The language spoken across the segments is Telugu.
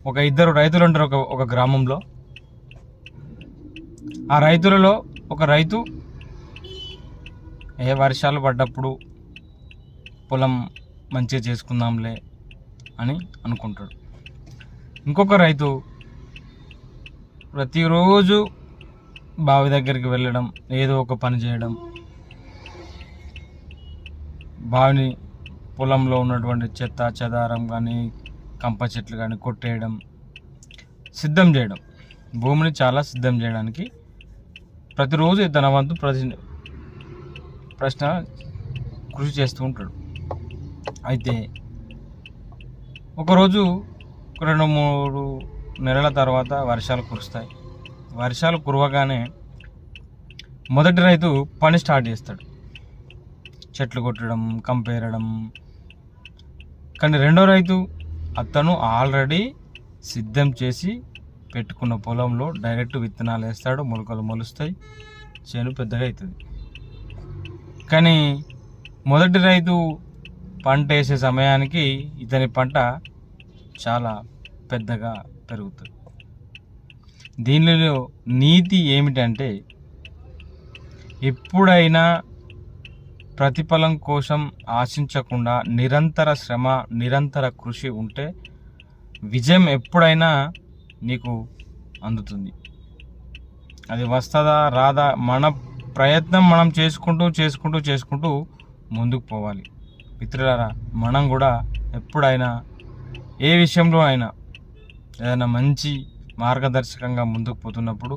ఒక ఇద్దరు రైతులు ఉంటారు ఒక గ్రామంలో. ఆ రైతులలో ఒక రైతు వర్షాలు పడ్డప్పుడు పొలం మంచిగా చేసుకుందాంలే అని అనుకుంటాడు. ఇంకొక రైతు ప్రతిరోజు బావి దగ్గరికి వెళ్ళడం, ఏదో ఒక పని చేయడం, బావిని పొలంలో ఉన్నటువంటి చెత్త చెదారం కానీ కంప చెట్లు కానీ కొట్టేయడం, సిద్ధం చేయడం, భూమిని చాలా సిద్ధం చేయడానికి ప్రతిరోజు తన వంతు కృషి చేస్తూ ఉంటాడు. అయితే ఒకరోజు 2-3 నెలల తర్వాత వర్షాలు కురుస్తాయి. వర్షాలు కురవగానే మొదటి రైతు పని స్టార్ట్ చేస్తాడు, చెట్లు కొట్టడం, కంపేరడం. కానీ రెండో రైతు అతను ఆల్రెడీ సిద్ధం చేసి పెట్టుకున్న పొలంలో డైరెక్ట్ విత్తనాలు వేస్తాడు, మొలకలు మొలుస్తాయి, చేను పెద్దగా అవుతుంది. కానీ మొదటి రైతు పంట వేసే సమయానికి ఇతని పంట చాలా పెద్దగా పెరుగుతుంది. దీనిలో నీతి ఏమిటంటే, ఎప్పుడైనా ప్రతిఫలం కోసం ఆశించకుండా నిరంతర శ్రమ, నిరంతర కృషి ఉంటే విజయం ఎప్పుడైనా నీకు అందుతుంది. అది వస్తుందా రాదా, మన ప్రయత్నం మనం చేసుకుంటూ ముందుకు పోవాలి. మిత్రులారా, మనం కూడా ఎప్పుడైనా ఏ విషయంలో అయినా ఏదైనా మంచి మార్గదర్శకంగా ముందుకు పోతున్నప్పుడు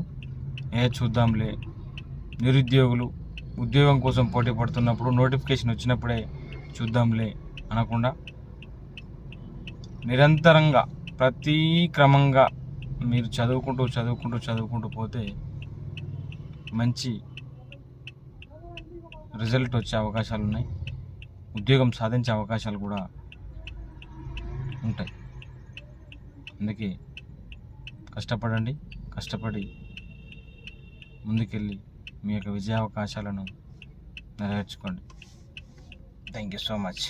చూద్దాంలే, నిరుద్యోగులు ఉద్యోగం కోసం పోటీ పడుతున్నప్పుడు నోటిఫికేషన్ వచ్చినప్పుడే చూద్దాంలే అనకుండా నిరంతరంగా ప్రతి క్రమంగా మీరు చదువుకుంటూ పోతే మంచి రిజల్ట్ వచ్చే అవకాశాలు ఉన్నాయి. ఉద్యోగం సాధించే అవకాశాలు కూడా ఉంటాయి. అందుకే కష్టపడండి, కష్టపడి ముందుకెళ్ళి మీ యొక్క విజయావకాశాలను నెరవేర్చుకోండి. Thank you so much.